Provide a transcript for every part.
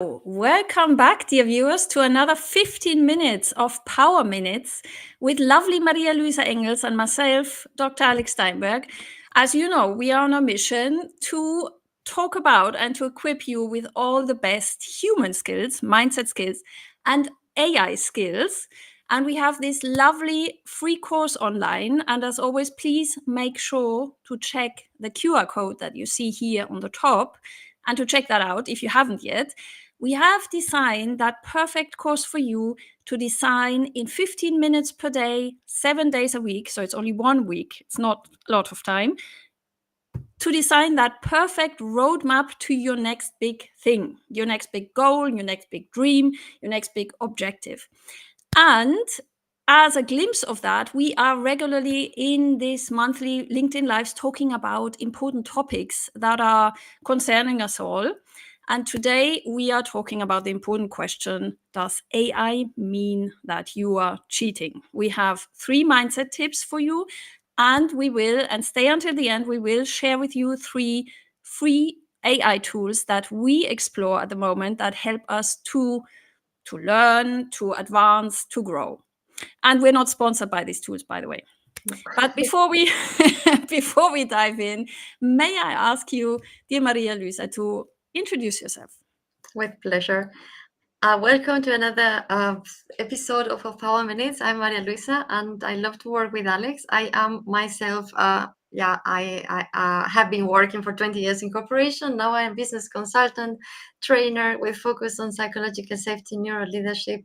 Welcome back, dear viewers, to another 15 minutes of Power Minutes with lovely Maria Luisa Engels and myself, Dr. Alex Steinberg. As you know, we are on a mission to talk about and to equip you with all the best human skills, mindset skills, and AI skills. And we have this lovely free course online. And as always, please make sure to check the QR code that you see here on the top and to check that out if you haven't yet. We have designed that perfect course for you to design in 15 minutes per day, 7 days a week. So it's only 1 week. It's not a lot of time to design that perfect roadmap to your next big thing, your next big goal, your next big dream, your next big objective. And as a glimpse of that, we are regularly in this monthly LinkedIn Lives talking about important topics that are concerning us all. And today we are talking about the important question, does AI mean that you are cheating? We have 3 mindset tips for you, and we will, and stay until the end, we will share with you 3 free AI tools that we explore at the moment that help us to learn, to advance, to grow. And we're not sponsored by these tools, by the way. But before we before we dive in, may I ask you, dear Maria Luisa, to introduce yourself? With pleasure. Welcome to another episode of Power Minutes. I'm Maria Luisa, and I love to work with Alex. I am myself, I have been working for 20 years in corporation. Now I'm a business consultant, trainer with focus on psychological safety, neuro leadership,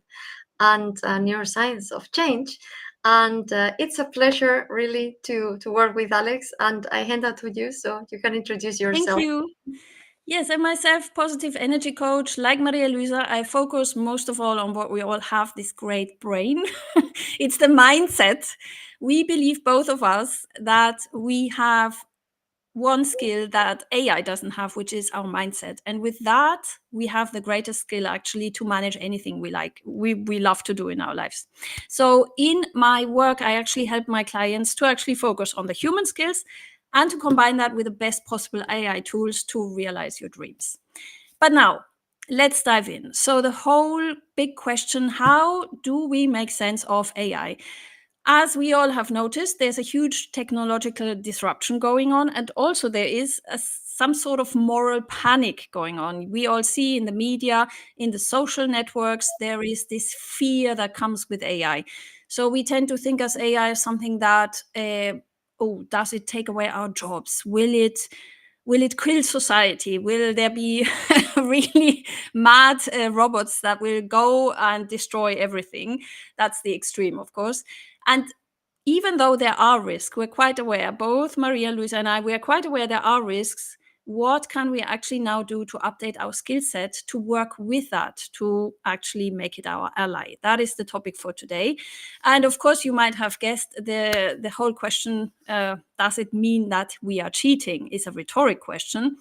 and neuroscience of change. And it's a pleasure, really, to work with Alex. And I hand that to you, so you can introduce yourself. Thank you. Yes, and myself, positive energy coach, like Maria Luisa, I focus most of all on what we all have, this great brain. It's the mindset. We believe, both of us, that we have one skill that AI doesn't have, which is our mindset. And with that, we have the greatest skill actually to manage anything we love to do in our lives. So in my work, I actually help my clients to actually focus on the human skills and to combine that with the best possible AI tools to realize your dreams. But now, let's dive in. So the whole big question, how do we make sense of AI? As we all have noticed, there's a huge technological disruption going on, and also there is some sort of moral panic going on. We all see in the media, in the social networks, there is this fear that comes with AI. So we tend to think as AI as something that, does it take away our jobs? Will it kill society? Will there be really mad robots that will go and destroy everything? That's the extreme, of course. And even though there are risks, we're quite aware, both Maria Luisa and I, we are quite aware there are risks. What can we actually now do to update our skill set to work with that, to actually make it our ally? That is the topic for today. And of course, you might have guessed the whole question, does it mean that we are cheating, is a rhetoric question.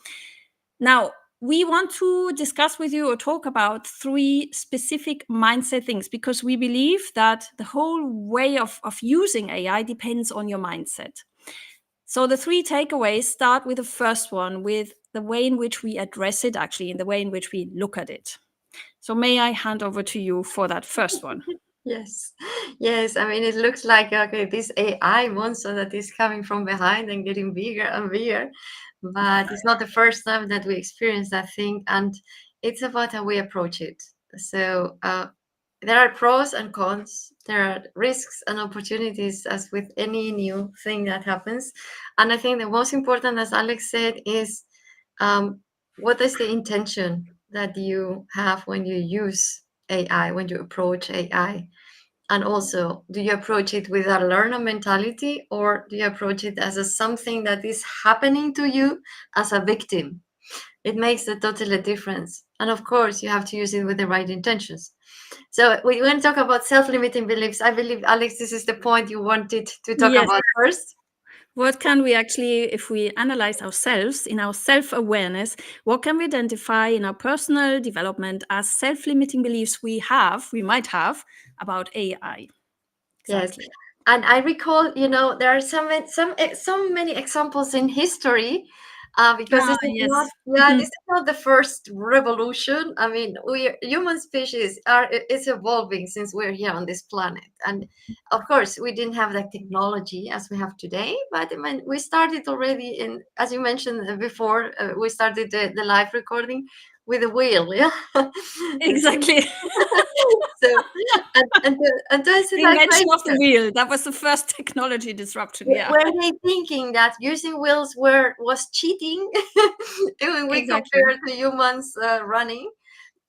Now, we want to discuss with you or talk about 3 specific mindset things because we believe that the whole way of using AI depends on your mindset. So the 3 takeaways start with the first one, with the way in which we address it, actually, in the way in which we look at it. So may I hand over to you for that first one? Yes, yes. I mean, it looks like, okay, this AI monster that is coming from behind and getting bigger and bigger, but it's not the first time that we experience that thing, and it's about how we approach it. So there are pros and cons. There are risks and opportunities, as with any new thing that happens. And I think the most important, as Alex said, is what is the intention that you have when you use AI, when you approach AI? And also, do you approach it with a learner mentality, or do you approach it as something that is happening to you as a victim? It makes a totally difference. And of course, you have to use it with the right intentions. So we want to talk about self-limiting beliefs. I believe, Alex, this is the point you wanted to talk Yes. about first. What can we actually, if we analyze ourselves in our self-awareness, what can we identify in our personal development as self-limiting beliefs we might have about AI? Exactly. Yes. And I recall, there are so many examples in history because this is not, Yes. yeah, this is not the first revolution. I mean, we human species are is evolving since we're here on this planet, and of course, we didn't have the technology as we have today. But I mean, we started already in, as you mentioned before, we started the live recording with a wheel, yeah. Exactly. So, and to answer The that invention of the question, wheel. That was the first technology disruption. Yeah. were they thinking that using wheels was cheating when we Exactly. compare to humans running?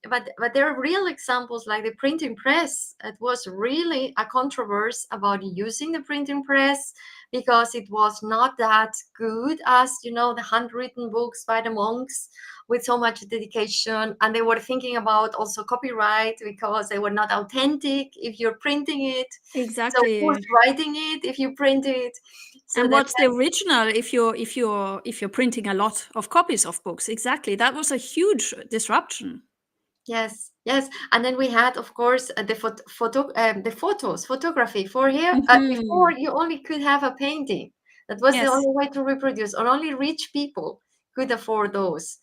But there are real examples like the printing press. It was really a controversy about using the printing press because it was not that good as, you know, the handwritten books by the monks with so much dedication. And they were thinking about also copyright because they were not authentic if you're printing it. So who's Exactly. writing it if you print it? So And that, what's the original if you're printing a lot of copies of books? Exactly. That was a huge disruption. yes, yes, and then we had, of course, the photos, photography. For here, before Hmm. you only could have a painting. That was the Yes. only way to reproduce, and only rich people could afford those.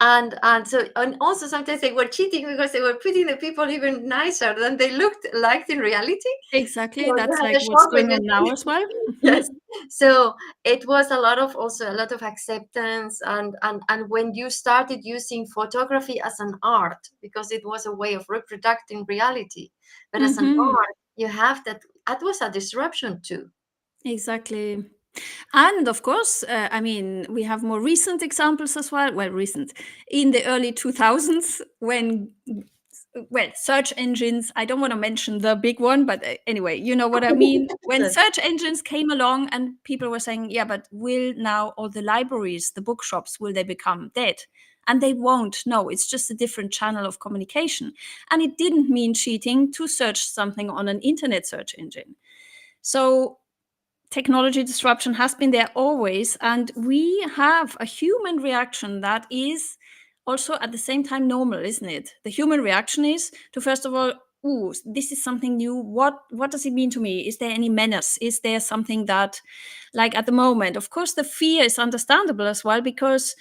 And also sometimes they were cheating because they were putting the people even nicer than they looked like in reality. Exactly. So you That's had like a what's shop with going it. on now as well. Mhm. Yes. So it was a lot of acceptance, and when you started using photography as an art, because it was a way of reproducing reality, but as an Mhm. art, you have that was a disruption too. Exactly. And of course, I mean, we have more recent examples as well. Well, recent in the early 2000s when, well, search engines, I don't want to mention the big one, but anyway, you know what I mean. When Yes. search engines came along and people were saying, yeah, but will now all the libraries, the bookshops, will they become dead? And they won't. No, it's just a different channel of communication. And it didn't mean cheating to search something on an internet search engine. So technology disruption has been there always, and we have a human reaction that is also at the same time normal, isn't it? The human reaction is to, first of all, ooh, this is something new. What does it mean to me? Is there any menace? Is there something that, like at the moment, of course the fear is understandable as well, because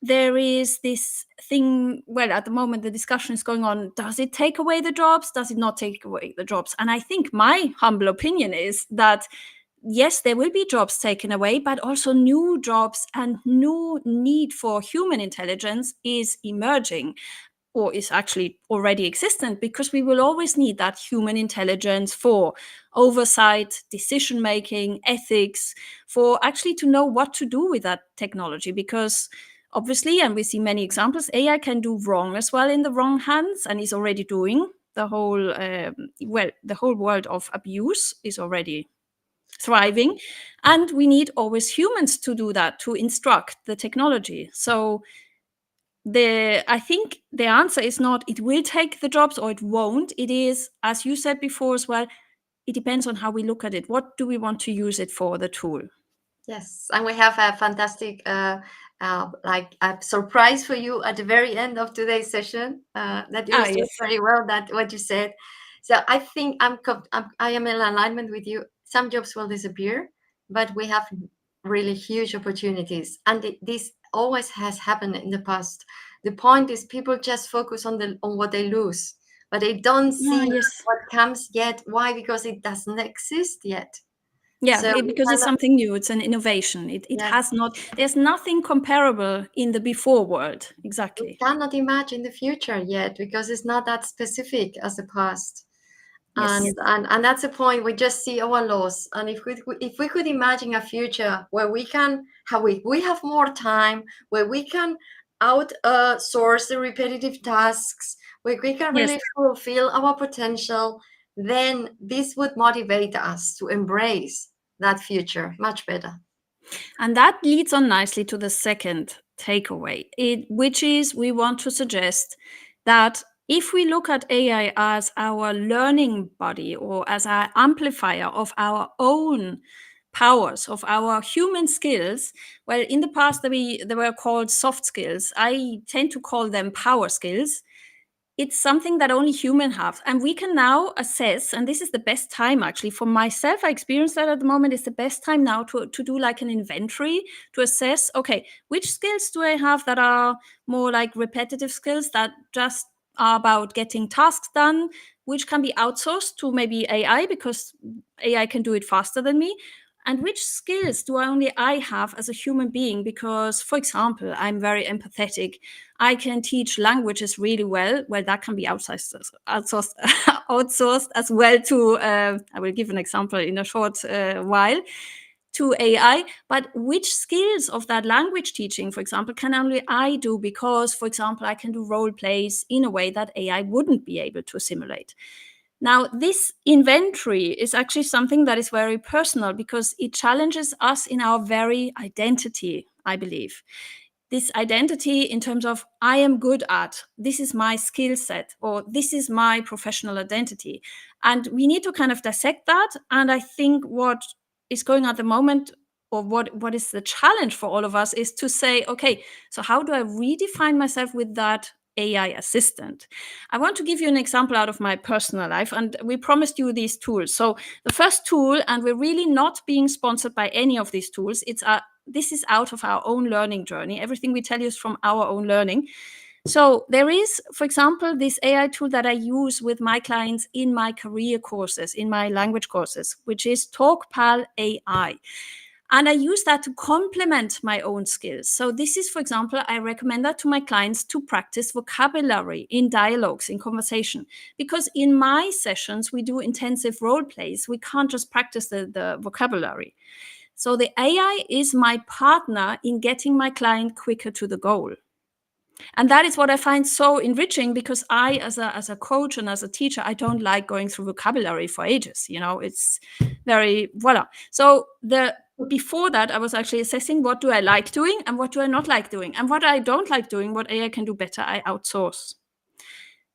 there is this thing, well, at the moment the discussion is going on, does it take away the jobs, does it not take away the jobs? And I think my humble opinion is that yes, there will be jobs taken away, but also new jobs and new need for human intelligence is emerging, or is actually already existent, because we will always need that human intelligence for oversight, decision making, ethics, for actually to know what to do with that technology. Because obviously, and we see many examples, AI can do wrong as well in the wrong hands, and is already doing the whole, the whole world of abuse is already thriving, and we need always humans to do that, to instruct the technology. So I think the answer is not it will take the jobs or it won't. It is, as you said before as well, it depends on how we look at it. What do we want to use it for, the tool? Yes, and we have a fantastic, like a surprise for you at the very end of today's session that Ah, illustrates yes. very well that what you said. So I think I am in alignment with you. Some jobs will disappear, but we have really huge opportunities, and this always has happened in the past. The point is, people just focus on what they lose, but they don't Ah, see yes. what comes yet. Why? Because it doesn't exist yet. Yeah, So we because it's cannot, something new. It's an innovation. It has yes. not, there's nothing comparable in the before world. We Exactly. cannot imagine the future yet because it's not that specific as the past. Yes. And that's the point. We just see our loss. And if we could imagine a future where we can how we have more time, where we can outsource the repetitive tasks, where we can Yes. really fulfill our potential, then this would motivate us to embrace that future much better. And that leads on nicely to the second takeaway, which is we want to suggest that if we look at AI as our learning body or as our amplifier of our own powers, of our human skills, well, in the past they were called soft skills. I tend to call them power skills. it's something that only humans have. And we can now assess, and this is the best time actually for myself. I experience that at the moment. It's the best time now to do like an inventory to assess, okay, which skills do I have that are more like repetitive skills that just are about getting tasks done, which can be outsourced to maybe AI because AI can do it faster than me. And which skills do only I have as a human being? Because, for example, I'm very empathetic. I can teach languages really well. Well, that can be outsourced, outsourced as well to, I will give an example in a short while, to AI. But which skills of that language teaching, for example, can only I do because, for example, I can do role plays in a way that AI wouldn't be able to simulate. Now, this inventory is actually something that is very personal because it challenges us in our very identity, I believe. This identity in terms of I am good at, this is my skill set, or this is my professional identity. And we need to kind of dissect that. And I think what is going on at the moment, or what is the challenge for all of us, is to say, okay, so how do I redefine myself with that AI assistant? I want to give you an example out of my personal life, and we promised you these tools. So the first tool, and we're really not being sponsored by any of these tools, this is out of our own learning journey. Everything we tell you is from our own learning. So there is, for example, this AI tool that I use with my clients in my career courses, in my language courses, which is TalkPal AI. And I use that to complement my own skills. So this is, for example, I recommend that to my clients to practice vocabulary in dialogues, in conversation. Because in my sessions, we do intensive role plays. We can't just practice the vocabulary. So the AI is my partner in getting my client quicker to the goal. And that is what I find so enriching, because I, as a coach and as a teacher, I don't like going through vocabulary for ages. It's very voila. So before that, I was actually assessing what do I like doing and what do I not like doing. And what I don't like doing, what AI can do better, I outsource.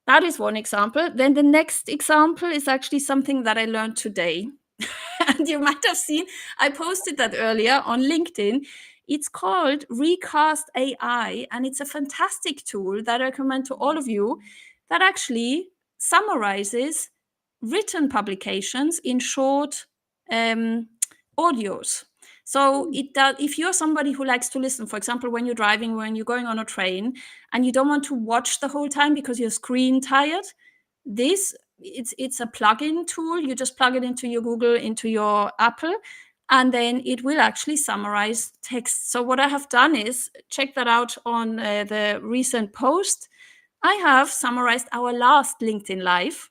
That is one example. Then the next example is actually something that I learned today. And you might have seen, I posted that earlier on LinkedIn. It's called Recast AI, and it's a fantastic tool that I recommend to all of you that actually summarizes written publications in short audios. So if you're somebody who likes to listen, for example, when you're driving, when you're going on a train, and you don't want to watch the whole time because you're screen tired, it's a plug-in tool. You just plug it into your Google, into your Apple, and then it will actually summarize text. So what I have done is check that out on the recent post. I have summarized our last LinkedIn Live,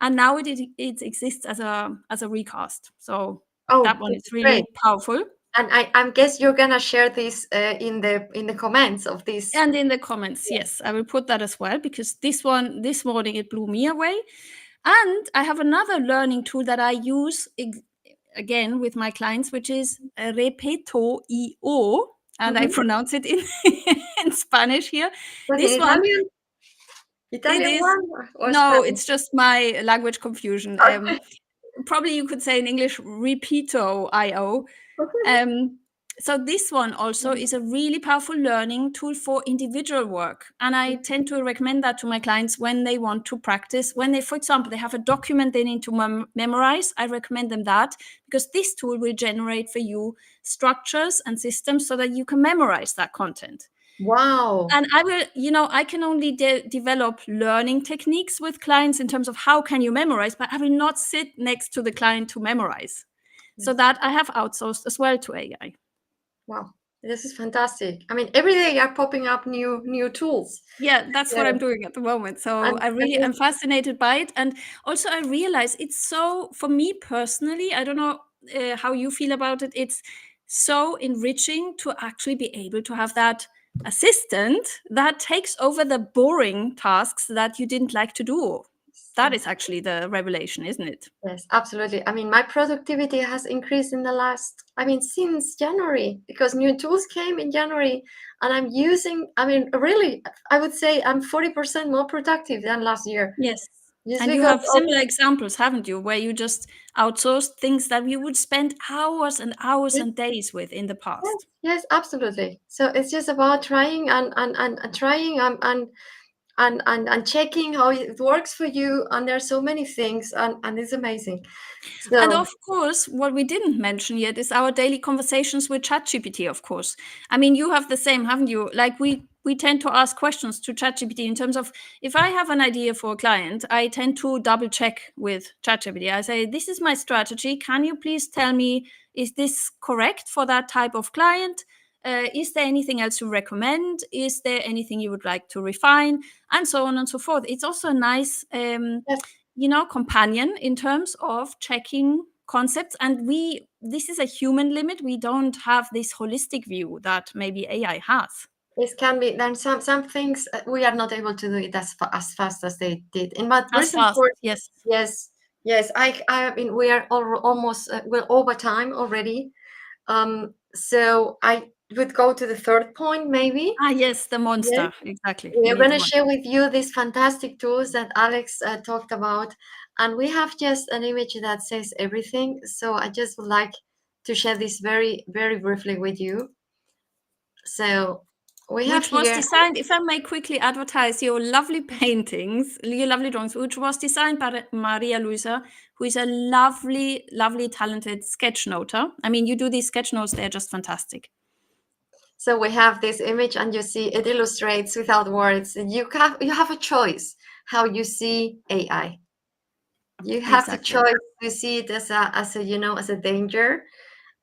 and now it exists as a recast. So that one is really great. powerful. And I guess you're gonna share this in the comments of this. And in the comments, yes, I will put that as well, because this morning it blew me away. And I have another learning tool that I use again with my clients, which is Repeto.io, and I pronounce it in in Spanish here. Was This it one, Italian? it Italian is one or no, Spanish? it's just my language confusion. Okay. Probably you could say in English Repeto.io. So this one also is a really powerful learning tool for individual work. And I tend to recommend that to my clients when they want to practice. When they, for example, they have a document they need to memorize, I recommend them that, because this tool will generate for you structures and systems so that you can memorize that content. Wow. And I can only develop learning techniques with clients in terms of how can you memorize, but I will not sit next to the client to memorize. Yes. So that I have outsourced as well to AI. Wow, this is fantastic. I mean, every day are popping up new tools. Yeah, that's what I'm doing at the moment. So I really am fascinated by it. And also I realize it's so, for me personally, I don't know how you feel about it. It's so enriching to actually be able to have that assistant that takes over the boring tasks that you didn't like to do. That is actually the revelation, isn't it? Yes, absolutely. I mean, my productivity has increased in the last, since January, because new tools came in January, and I'm using, really, I would say I'm 40% more productive than last year. Yes. Just And you because have similar examples, haven't you, where you just outsourced things that you would spend hours and hours and days with in the past? yes, absolutely. So it's just about trying and trying and and checking how it works for you. And there's so many things, and it's amazing. And So of course, what we didn't mention yet is our daily conversations with ChatGPT, of course. I mean, you have the same, haven't you? Like we tend to ask questions to ChatGPT in terms of if I have an idea for a client, I tend to double check with ChatGPT. I say, this is my strategy. Can you please tell me, is this correct for that type of client? Is there anything else you recommend? Is there anything you would like to refine? And so on and so forth. It's also a nice yes, companion in terms of checking concepts. And this is a human limit. We don't have this holistic view that maybe AI has. this can be. Then some things we are not able to do it as fast as they did in my As recent fast, course. yes. Yes, yes. I mean, we are almost well over time already. So I would go to the third point, maybe. Ah, yes, the Yes. monster, exactly. We We are need going the to one. share with you these fantastic tools that Alex talked about. And we have just an image that says everything. So I just would like to share this very, very briefly with you. So we have Which was here, designed, if I may quickly advertise your lovely paintings, your lovely drawings, which was designed by Maria Luisa, who is a lovely, lovely, talented sketch noter. I mean, you do these sketch notes, they're just fantastic. so we have this image, and you see it illustrates without words. You have a choice how you see AI. You have the Exactly. choice to see it as a as a danger,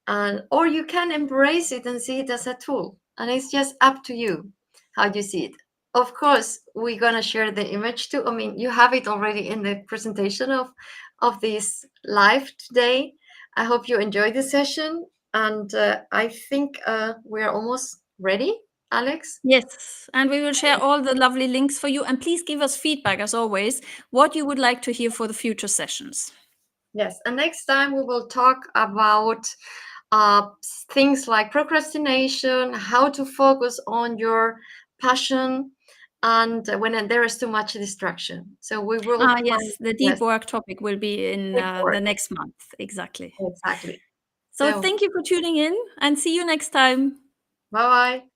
and or you can embrace it and see it as a tool, and it's just up to you how you see it. Of course, we're gonna share the image too. I mean, you have it already in the presentation of this live today. I hope you enjoyed the session, and I think we're almost ready, Alex. Yes, and we will share all the lovely links for you. And please give us feedback, as always, what you would like to hear for the future sessions. Yes, and next time we will talk about uh, things like procrastination, how to focus on your passion, and when there is too much distraction. So we will Ah, find, yes, the deep yes, work topic will be in big the work. next month. Exactly. Exactly. So So thank you for tuning in and see you next time. bye bye.